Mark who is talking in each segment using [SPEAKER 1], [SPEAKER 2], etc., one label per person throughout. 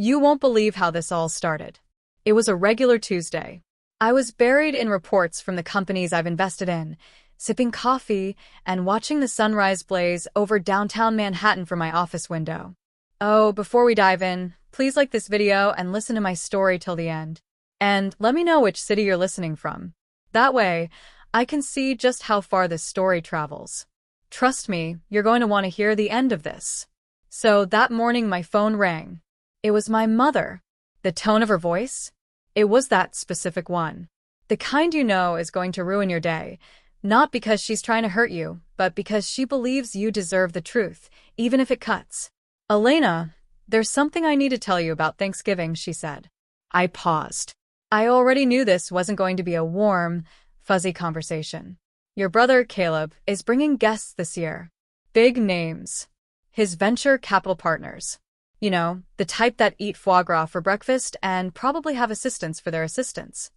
[SPEAKER 1] You won't believe how this all started. It was a regular Tuesday. I was buried in reports from the companies I've invested in, sipping coffee and watching the sunrise blaze over downtown Manhattan from my office window. Oh, before we dive in, please like this video and listen to my story till the end. And let me know which city you're listening from. That way, I can see just how far this story travels. Trust me, you're going to want to hear the end of this. So that morning my phone rang. It was my mother. The tone of her voice? It was that specific one. The kind you know is going to ruin your day, not because she's trying to hurt you, but because she believes you deserve the truth, even if it cuts. Elena, there's something I need to tell you about Thanksgiving, she said. I paused. I already knew this wasn't going to be a warm, fuzzy conversation. Your brother, Caleb, is bringing guests this year. Big names. His venture capital partners. You know, the type that eat foie gras for breakfast and probably have assistants for their assistants.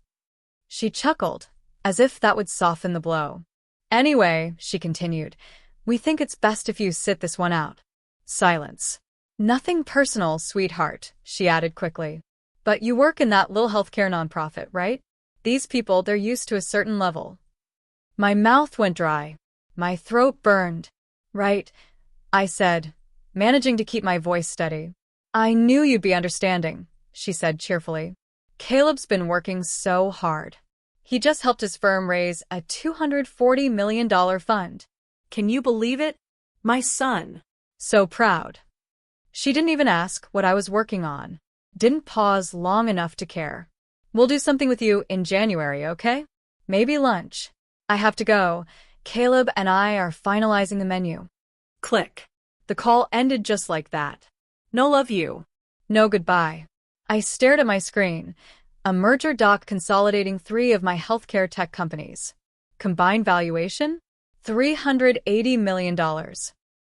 [SPEAKER 1] She chuckled, as if that would soften the blow. Anyway, she continued, we think it's best if you sit this one out. Silence. Nothing personal, sweetheart, she added quickly. But you work in that little healthcare nonprofit, right? These people, they're used to a certain level. My mouth went dry. My throat burned. Right, I said, managing to keep my voice steady. I knew you'd be understanding, she said cheerfully. Caleb's been working so hard. He just helped his firm raise a $240 million fund. Can you believe it? My son. So proud. She didn't even ask what I was working on. Didn't pause long enough to care. We'll do something with you in January, okay? Maybe lunch. I have to go. Caleb and I are finalizing the menu. Click. The call ended just like that. No love you. No goodbye. I stared at my screen. A merger doc consolidating 3 of my healthcare tech companies. Combined valuation? $380 million.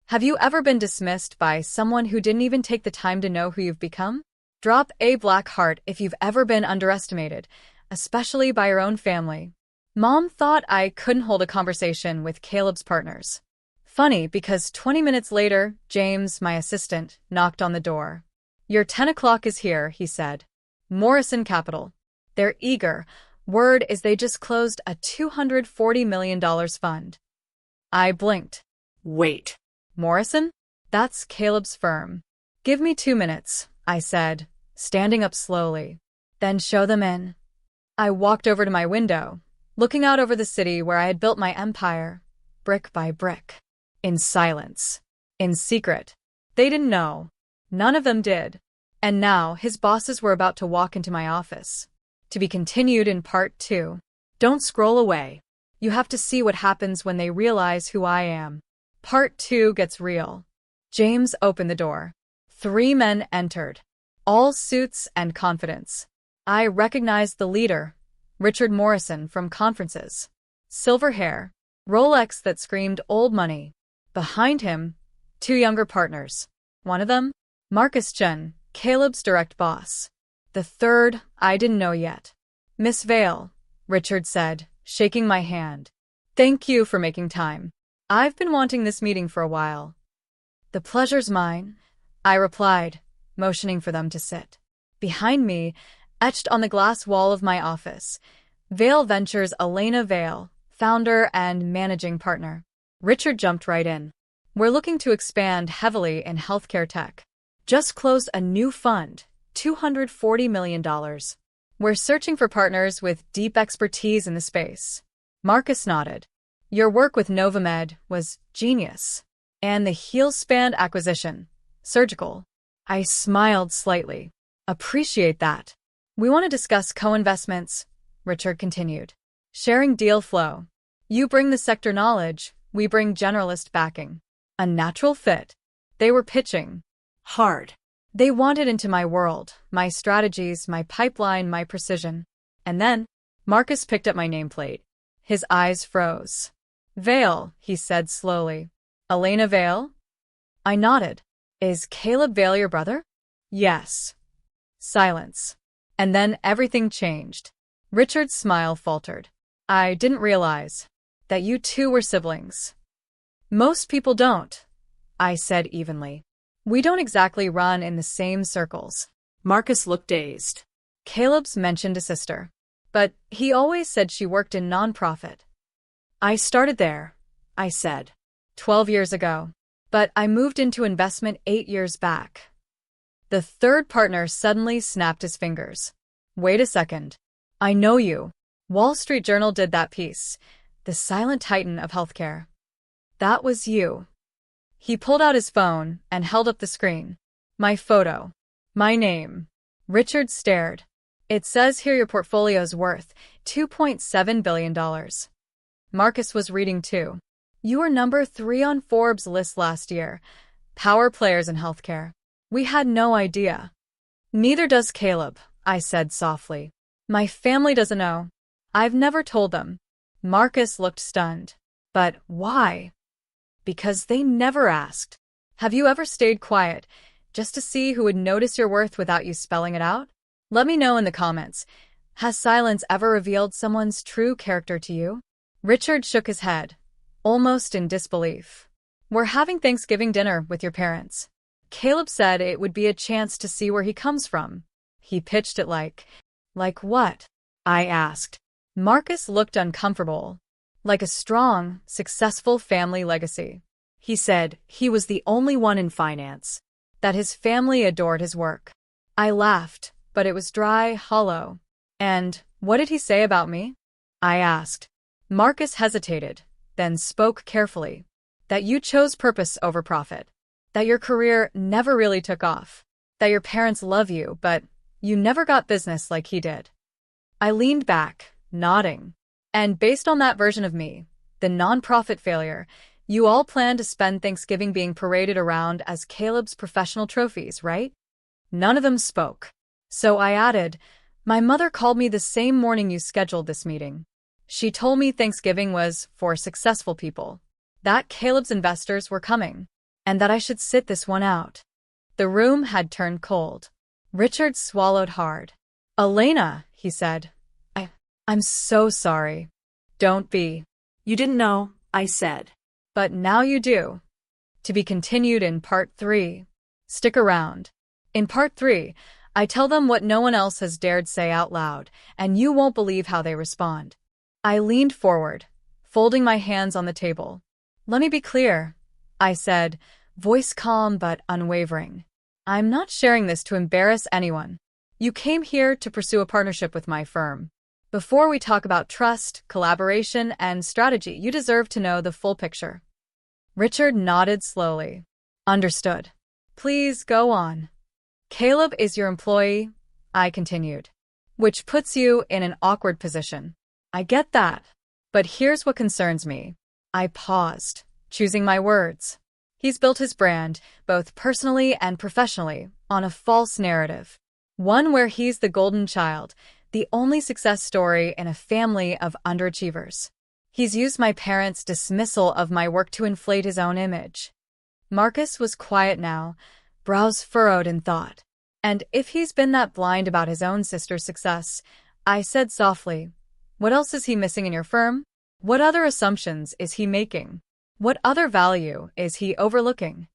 [SPEAKER 1] Have you ever been dismissed by someone who didn't even take the time to know who you've become? Drop a black heart if you've ever been underestimated, especially by your own family. Mom thought I couldn't hold a conversation with Caleb's partners. Funny, because 20 minutes later, James, my assistant, knocked on the door. Your 10 o'clock is here, he said. Morrison Capital. They're eager. Word is they just closed a $240 million fund. I blinked. Wait. Morrison? That's Caleb's firm. Give me 2 minutes, I said, standing up slowly. Then show them in. I walked over to my window, looking out over the city where I had built my empire, brick by brick. In silence. In secret. They didn't know. None of them did. And now his bosses were about to walk into my office. To be continued in part 2. Don't scroll away. You have to see what happens when they realize who I am. Part 2 gets real. James opened the door. 3 men entered. All suits and confidence. I recognized the leader, Richard Morrison, from conferences. Silver hair. Rolex that screamed old money. Behind him, 2 younger partners. One of them, Marcus Chen, Caleb's direct boss. The third, I didn't know yet. Miss Vale, Richard said, shaking my hand. Thank you for making time. I've been wanting this meeting for a while. The pleasure's mine, I replied, motioning for them to sit. Behind me, etched on the glass wall of my office, Vale Ventures' Elena Vale, founder and managing partner. Richard jumped right in. We're looking to expand heavily in healthcare tech. Just closed a new fund, $240 million. We're searching for partners with deep expertise in the space. Marcus nodded. Your work with Novamed was genius. And the HealSpan acquisition. Surgical. I smiled slightly. Appreciate that. We want to discuss co-investments, Richard continued. Sharing deal flow. You bring the sector knowledge. We bring generalist backing. A natural fit. They were pitching. Hard. They wanted into my world, my strategies, my pipeline, my precision. And then, Marcus picked up my nameplate. His eyes froze. Vale, he said slowly. Elena Vale? I nodded. Is Caleb Vale your brother? Yes. Silence. And then everything changed. Richard's smile faltered. I didn't realize that you two were siblings. Most people don't, I said evenly. We don't exactly run in the same circles.
[SPEAKER 2] Marcus looked dazed.
[SPEAKER 1] Caleb's mentioned a sister, but he always said she worked in nonprofit. I started there, I said, 12 years ago, but I moved into investment 8 years back. The third partner suddenly snapped his fingers. Wait a second. I know you. Wall Street Journal did that piece. The silent titan of healthcare. That was you. He pulled out his phone and held up the screen. My photo. My name. Richard stared. It says here your portfolio's worth $2.7 billion. Marcus was reading too. You were number 3 on Forbes' list last year. Power players in healthcare. We had no idea. Neither does Caleb, I said softly. My family doesn't know. I've never told them. Marcus looked stunned. But why? Because they never asked. Have you ever stayed quiet, just to see who would notice your worth without you spelling it out? Let me know in the comments. Has silence ever revealed someone's true character to you? Richard shook his head, almost in disbelief. We're having Thanksgiving dinner with your parents. Caleb said it would be a chance to see where he comes from. He pitched it like what? I asked. Marcus looked uncomfortable. Like a strong, successful family legacy. He said he was the only one in finance, that his family adored his work. I laughed, but it was dry, hollow. And what did he say about me? I asked. Marcus hesitated, then spoke carefully. That you chose purpose over profit. That your career never really took off. That your parents love you, but you never got business like he did. I leaned back, nodding. And based on that version of me, the nonprofit failure, you all plan to spend Thanksgiving being paraded around as Caleb's professional trophies, right? None of them spoke. So I added, my mother called me the same morning you scheduled this meeting. She told me Thanksgiving was for successful people, that Caleb's investors were coming, and that I should sit this one out. The room had turned cold. Richard swallowed hard. Elena, he said. I'm so sorry. Don't be.
[SPEAKER 2] You didn't know, I said.
[SPEAKER 1] But now you do. To be continued in part 3. Stick around. In part 3, I tell them what no one else has dared say out loud, and you won't believe how they respond. I leaned forward, folding my hands on the table. Let me be clear, I said, voice calm but unwavering. I'm not sharing this to embarrass anyone. You came here to pursue a partnership with my firm. Before we talk about trust, collaboration, and strategy, you deserve to know the full picture. Richard nodded slowly. Understood. Please go on. Caleb is your employee, I continued. Which puts you in an awkward position. I get that. But here's what concerns me. I paused, choosing my words. He's built his brand, both personally and professionally, on a false narrative. One where he's the golden child, the only success story in a family of underachievers. He's used my parents' dismissal of my work to inflate his own image. Marcus was quiet now, brows furrowed in thought. And if he's been that blind about his own sister's success, I said softly, what else is he missing in your firm? What other assumptions is he making? What other value is he overlooking?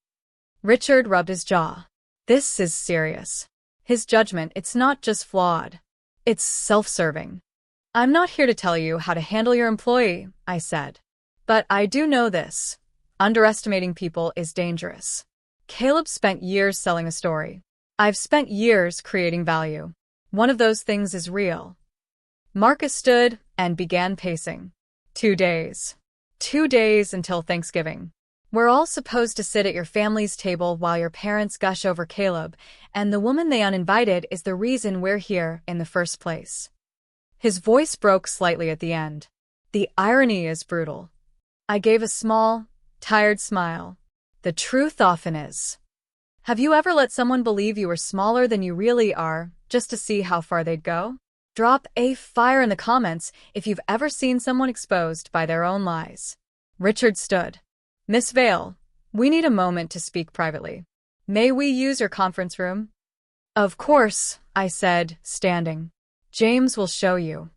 [SPEAKER 1] Richard rubbed his jaw. This is serious. His judgment, it's not just flawed. It's self-serving. I'm not here to tell you how to handle your employee, I said. But I do know this. Underestimating people is dangerous. Caleb spent years selling a story. I've spent years creating value. One of those things is real. Marcus stood and began pacing. 2 days. 2 days until Thanksgiving. We're all supposed to sit at your family's table while your parents gush over Caleb, and the woman they uninvited is the reason we're here in the first place. His voice broke slightly at the end. The irony is brutal. I gave a small, tired smile. The truth often is. Have you ever let someone believe you were smaller than you really are, just to see how far they'd go? Drop a fire in the comments if you've ever seen someone exposed by their own lies. Richard stood. Miss Vale, we need a moment to speak privately. May we use your conference room? Of course, I said, standing. James will show you.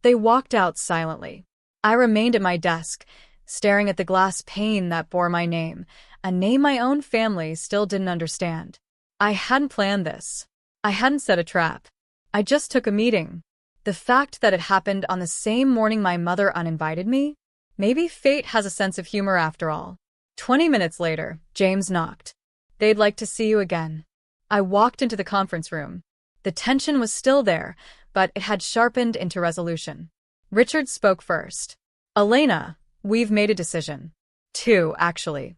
[SPEAKER 1] They walked out silently. I remained at my desk, staring at the glass pane that bore my name, a name my own family still didn't understand. I hadn't planned this. I hadn't set a trap. I just took a meeting. The fact that it happened on the same morning my mother uninvited me? Maybe fate has a sense of humor after all. 20 minutes later, James knocked. They'd like to see you again. I walked into the conference room. The tension was still there, but it had sharpened into resolution. Richard spoke first. Elena, we've made a decision. Two, actually.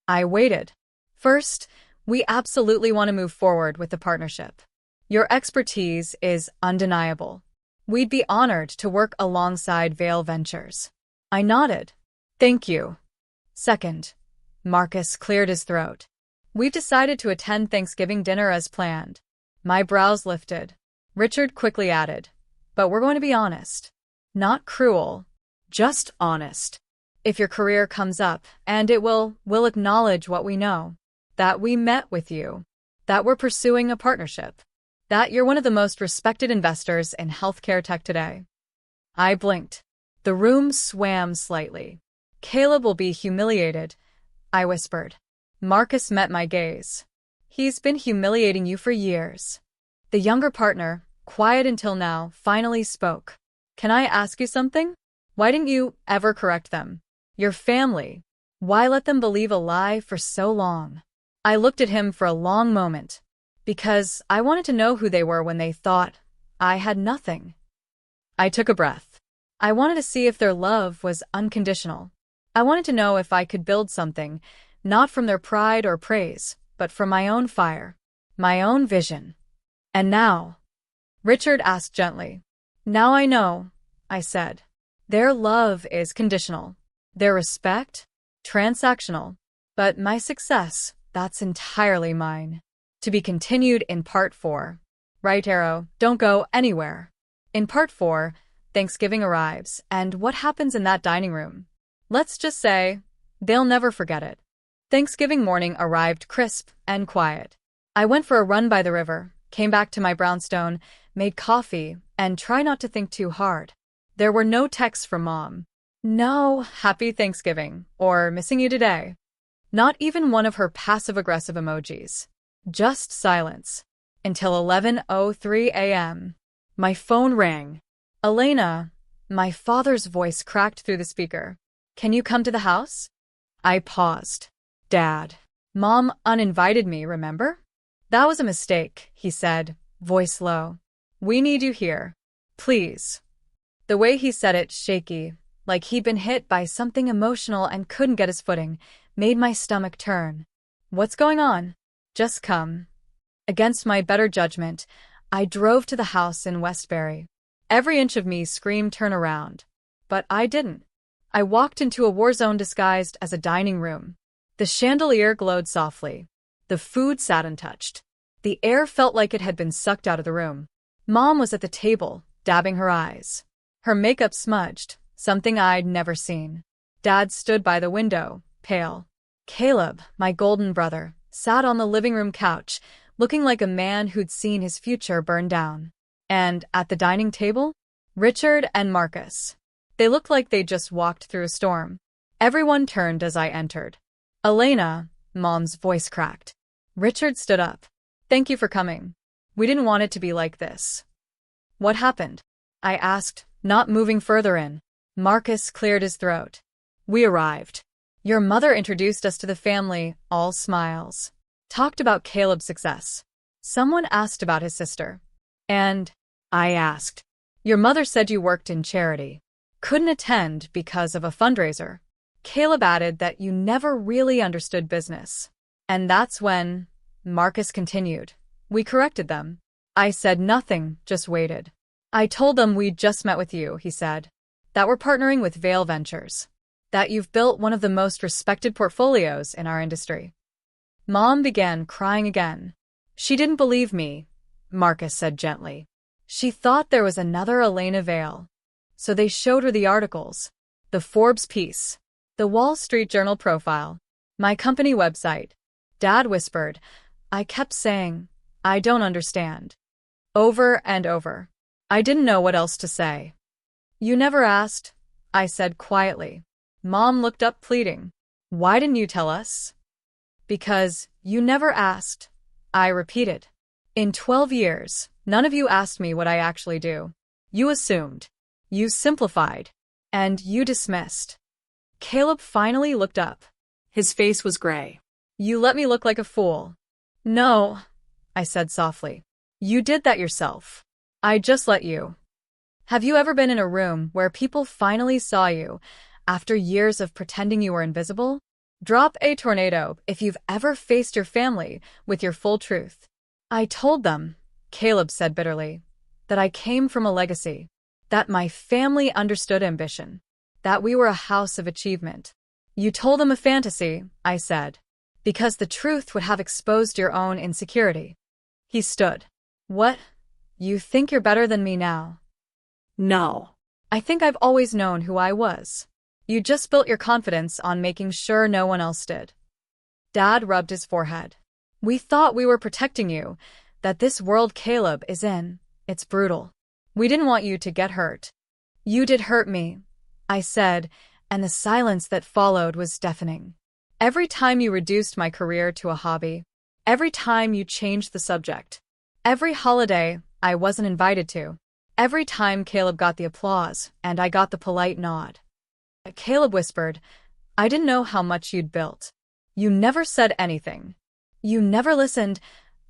[SPEAKER 1] I waited. First, we absolutely want to move forward with the partnership. Your expertise is undeniable. We'd be honored to work alongside Vale Ventures. I nodded. Thank you. Second, Marcus cleared his throat. We've decided to attend Thanksgiving dinner as planned. My brows lifted. Richard quickly added, but we're going to be honest. Not cruel, just honest. If your career comes up, and it will, we'll acknowledge what we know. That we met with you. That we're pursuing a partnership. That you're one of the most respected investors in healthcare tech today. I blinked. The room swam slightly. Caleb will be humiliated, I whispered. Marcus met my gaze. He's been humiliating you for years. The younger partner, quiet until now, finally spoke. Can I ask you something? Why didn't you ever correct them? Your family. Why let them believe a lie for so long? I looked at him for a long moment. Because I wanted to know who they were when they thought I had nothing. I took a breath. I wanted to see if their love was unconditional. I wanted to know if I could build something, not from their pride or praise, but from my own fire, my own vision. And now? Richard asked gently. Now I know, I said. Their love is conditional. Their respect? Transactional. But my success, that's entirely mine. To be continued in Part 4. Right arrow, don't go anywhere. In Part 4, Thanksgiving arrives, and what happens in that dining room? Let's just say, they'll never forget it. Thanksgiving morning arrived crisp and quiet. I went for a run by the river, came back to my brownstone, made coffee, and tried not to think too hard. There were no texts from Mom. No happy Thanksgiving, or missing you today. Not even one of her passive-aggressive emojis. Just silence. Until 11:03 a.m. My phone rang. Elena, my father's voice cracked through the speaker. Can you come to the house? I paused. Dad. Mom uninvited me, remember? That was a mistake, he said, voice low. We need you here. Please. The way he said it, shaky, like he'd been hit by something emotional and couldn't get his footing, made my stomach turn. What's going on? Just come. Against my better judgment, I drove to the house in Westbury. Every inch of me screamed turn around. But I didn't. I walked into a war zone disguised as a dining room. The chandelier glowed softly. The food sat untouched. The air felt like it had been sucked out of the room. Mom was at the table, dabbing her eyes. Her makeup smudged, something I'd never seen. Dad stood by the window, pale. Caleb, my golden brother, sat on the living room couch, looking like a man who'd seen his future burn down. And at the dining table, Richard and Marcus. They looked like they'd just walked through a storm. Everyone turned as I entered. Elena, Mom's voice cracked. Richard stood up. Thank you for coming. We didn't want it to be like this. What happened? I asked, not moving further in. Marcus cleared his throat. We arrived. Your mother introduced us to the family, all smiles. Talked about Caleb's success. Someone asked about his sister. And I asked. Your mother said you worked in charity. Couldn't attend because of a fundraiser. Caleb added that you never really understood business. And that's when, Marcus continued. We corrected them. I said nothing, just waited. I told them we'd just met with you, he said. That we're partnering with Vale Ventures. That you've built one of the most respected portfolios in our industry. Mom began crying again. She didn't believe me, Marcus said gently. She thought there was another Elena Vale. So they showed her the articles. The Forbes piece. The Wall Street Journal profile. My company website. Dad whispered. I kept saying, I don't understand. Over and over. I didn't know what else to say. You never asked, I said quietly. Mom looked up pleading. Why didn't you tell us? Because you never asked, I repeated. In 12 years, none of you asked me what I actually do. You assumed. You simplified. And you dismissed. Caleb finally looked up.
[SPEAKER 2] His face was gray.
[SPEAKER 1] You let me look like a fool. No, I said softly. You did that yourself. I just let you. Have you ever been in a room where people finally saw you after years of pretending you were invisible? Drop a tornado if you've ever faced your family with your full truth. I told them, Caleb said bitterly, that I came from a legacy, that my family understood ambition, that we were a house of achievement. You told them a fantasy, I said, because the truth would have exposed your own insecurity. He stood. What? You think you're better than me now?
[SPEAKER 2] No.
[SPEAKER 1] I think I've always known who I was. You just built your confidence on making sure no one else did. Dad rubbed his forehead. We thought we were protecting you, that this world Caleb is in, it's brutal. We didn't want you to get hurt. You did hurt me, I said, and the silence that followed was deafening. Every time you reduced my career to a hobby, every time you changed the subject, every holiday I wasn't invited to, every time Caleb got the applause and I got the polite nod. Caleb whispered, I didn't know how much you'd built. You never said anything. You never listened,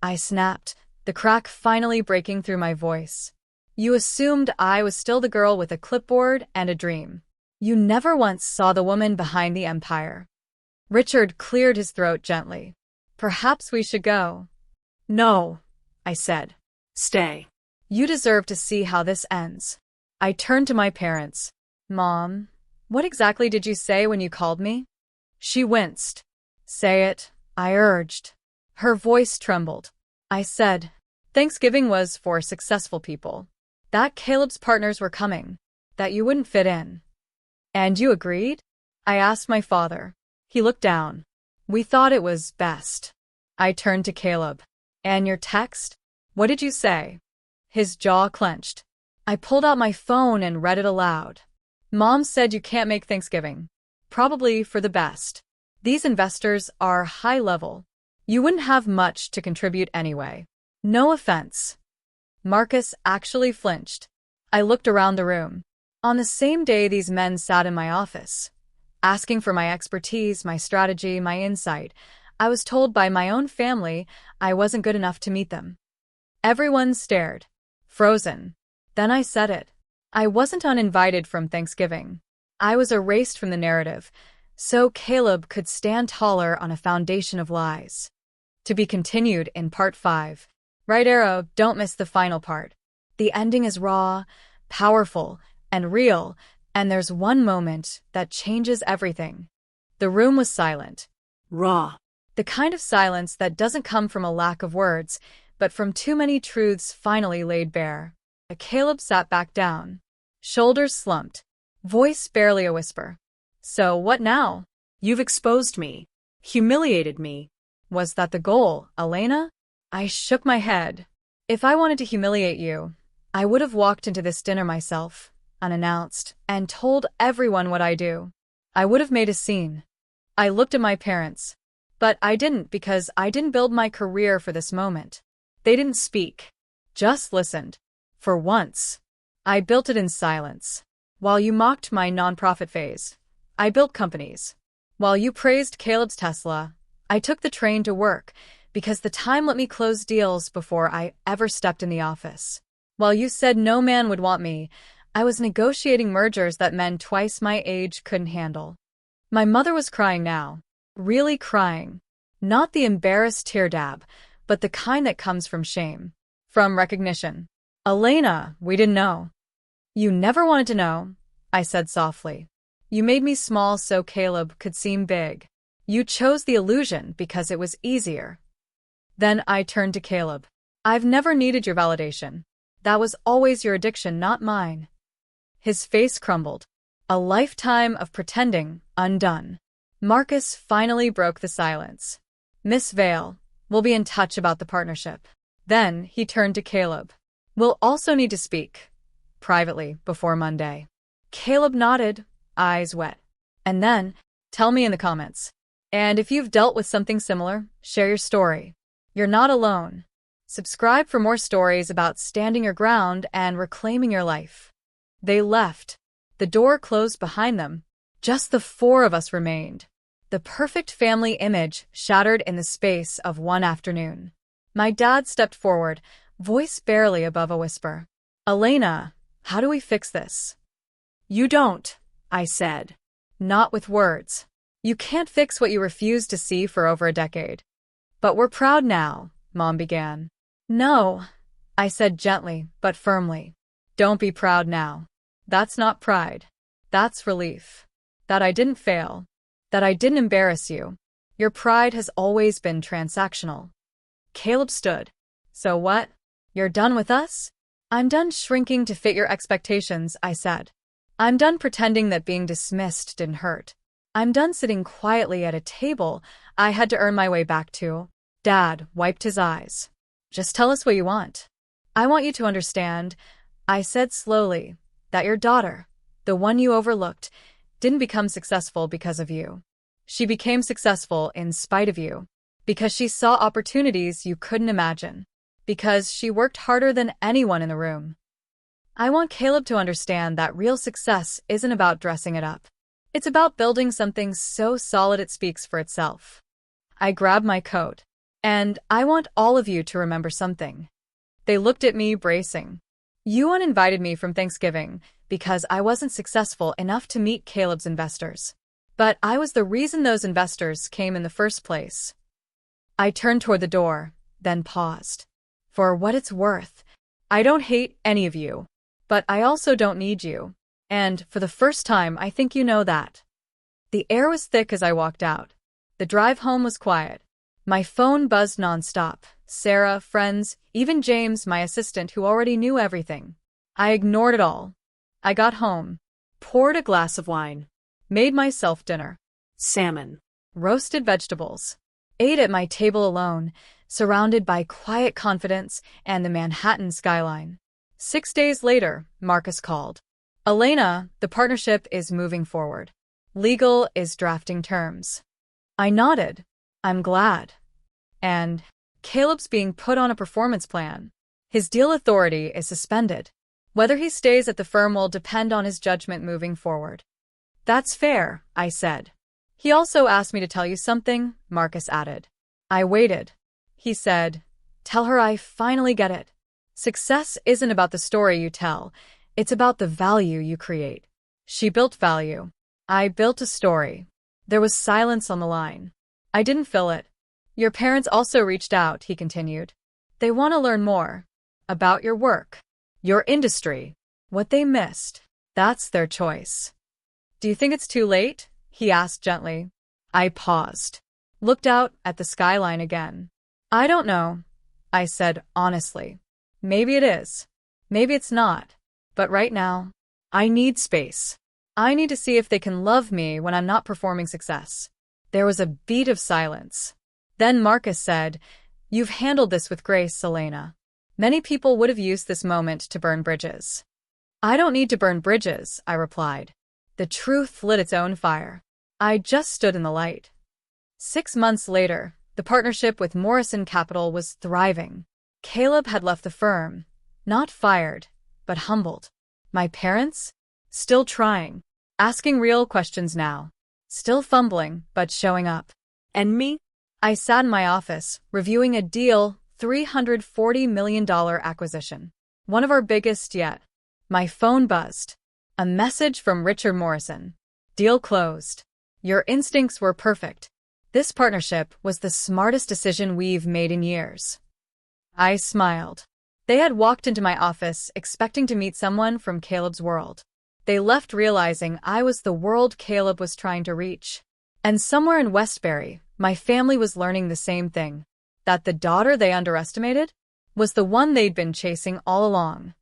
[SPEAKER 1] I snapped, the crack finally breaking through my voice. You assumed I was still the girl with a clipboard and a dream. You never once saw the woman behind the empire. Richard cleared his throat gently. Perhaps we should go. No, I said.
[SPEAKER 2] Stay.
[SPEAKER 1] You deserve to see how this ends. I turned to my parents. Mom, what exactly did you say when you called me? She winced. Say it, I urged. Her voice trembled. I said, Thanksgiving was for successful people. That Caleb's partners were coming. That you wouldn't fit in. And you agreed? I asked my father. He looked down. We thought it was best. I turned to Caleb. And your text? What did you say? His jaw clenched. I pulled out my phone and read it aloud. Mom said you can't make Thanksgiving. Probably for the best. These investors are high level. You wouldn't have much to contribute anyway. No offense. Marcus actually flinched. I looked around the room. On the same day these men sat in my office, asking for my expertise, my strategy, my insight, I was told by my own family I wasn't good enough to meet them. Everyone stared, frozen. Then I said it. I wasn't uninvited from Thanksgiving. I was erased from the narrative, so Caleb could stand taller on a foundation of lies. To be continued in part 5. Right arrow, don't miss the final part. The ending is raw, powerful, and real, and there's one moment that changes everything. The room was silent.
[SPEAKER 2] Raw.
[SPEAKER 1] The kind of silence that doesn't come from a lack of words, but from too many truths finally laid bare. Caleb sat back down. Shoulders slumped. Voice barely a whisper. So what now?
[SPEAKER 2] You've exposed me. Humiliated me.
[SPEAKER 1] Was that the goal, Elena? I shook my head. If I wanted to humiliate you, I would have walked into this dinner myself, unannounced, and told everyone what I do. I would have made a scene. I looked at my parents. But I didn't because I didn't build my career for this moment. They didn't speak. Just listened. For once. I built it in silence. While you mocked my nonprofit phase, I built companies. While you praised Caleb's Tesla, I took the train to work because the time let me close deals before I ever stepped in the office. While you said no man would want me, I was negotiating mergers that men twice my age couldn't handle. My mother was crying now. Really crying. Not the embarrassed tear dab, but the kind that comes from shame. From recognition. Elena, we didn't know. You never wanted to know, I said softly. You made me small so Caleb could seem big. You chose the illusion because it was easier. Then I turned to Caleb. I've never needed your validation. That was always your addiction, not mine. His face crumbled. A lifetime of pretending, undone. Marcus finally broke the silence. Miss Vale, we'll be in touch about the partnership. Then he turned to Caleb. We'll also need to speak. Privately, before Monday. Caleb nodded, eyes wet. And then, tell me in the comments. And if you've dealt with something similar, share your story. You're not alone. Subscribe for more stories about standing your ground and reclaiming your life. They left. The door closed behind them. Just the four of us remained. The perfect family image shattered in the space of one afternoon. My dad stepped forward, voice barely above a whisper. Elena, how do we fix this?
[SPEAKER 2] You don't, I said.
[SPEAKER 1] Not with words. You can't fix what you refused to see for over a decade. But we're proud now, Mom began. No, I said gently but firmly. Don't be proud now. That's not pride. That's relief. That I didn't fail. That I didn't embarrass you. Your pride has always been transactional. Caleb stood. So what? You're done with us? I'm done shrinking to fit your expectations, I said. I'm done pretending that being dismissed didn't hurt. I'm done sitting quietly at a table I had to earn my way back to. Dad wiped his eyes. Just tell us what you want. I want you to understand, I said slowly, that your daughter, the one you overlooked, didn't become successful because of you. She became successful in spite of you, because she saw opportunities you couldn't imagine, because she worked harder than anyone in the room. I want Caleb to understand that real success isn't about dressing it up. It's about building something so solid it speaks for itself. I grabbed my coat. And I want all of you to remember something. They looked at me, bracing. You uninvited me from Thanksgiving because I wasn't successful enough to meet Caleb's investors. But I was the reason those investors came in the first place. I turned toward the door, then paused. For what it's worth, I don't hate any of you, but I also don't need you. And for the first time, I think you know that. The air was thick as I walked out. The drive home was quiet. My phone buzzed nonstop. Sarah, friends, even James, my assistant, who already knew everything. I ignored it all. I got home, poured a glass of wine, made myself dinner.
[SPEAKER 2] Salmon.
[SPEAKER 1] Roasted vegetables. Ate at my table alone, surrounded by quiet confidence and the Manhattan skyline. 6 days later, Marcus called. Elena, the partnership is moving forward. Legal is drafting terms. I nodded. I'm glad. And Caleb's being put on a performance plan. His deal authority is suspended. Whether he stays at the firm will depend on his judgment moving forward. That's fair, I said. He also asked me to tell you something, Marcus added. I waited. He said, tell her I finally get it. Success isn't about the story you tell. It's about the value you create. She built value. I built a story. There was silence on the line. I didn't fill it. Your parents also reached out, he continued. They want to learn more. About your work. Your industry. What they missed. That's their choice. Do you think it's too late? He asked gently. I paused. Looked out at the skyline again. I don't know, I said honestly. Maybe it is. Maybe it's not. But right now, I need space. I need to see if they can love me when I'm not performing success. There was a beat of silence. Then Marcus said, You've handled this with grace, Elena. Many people would have used this moment to burn bridges. I don't need to burn bridges, I replied. The truth lit its own fire. I just stood in the light. 6 months later, the partnership with Morrison Capital was thriving. Caleb had left the firm, not fired, but humbled. My parents? Still trying, asking real questions now. Still fumbling, but showing up.
[SPEAKER 2] And me?
[SPEAKER 1] I sat in my office, reviewing a deal, $340 million acquisition. One of our biggest yet. My phone buzzed. A message from Richard Morrison. Deal closed. Your instincts were perfect. This partnership was the smartest decision we've made in years. I smiled. They had walked into my office expecting to meet someone from Caleb's world. They left realizing I was the world Caleb was trying to reach. And somewhere in Westbury, my family was learning the same thing. That the daughter they underestimated was the one they'd been chasing all along.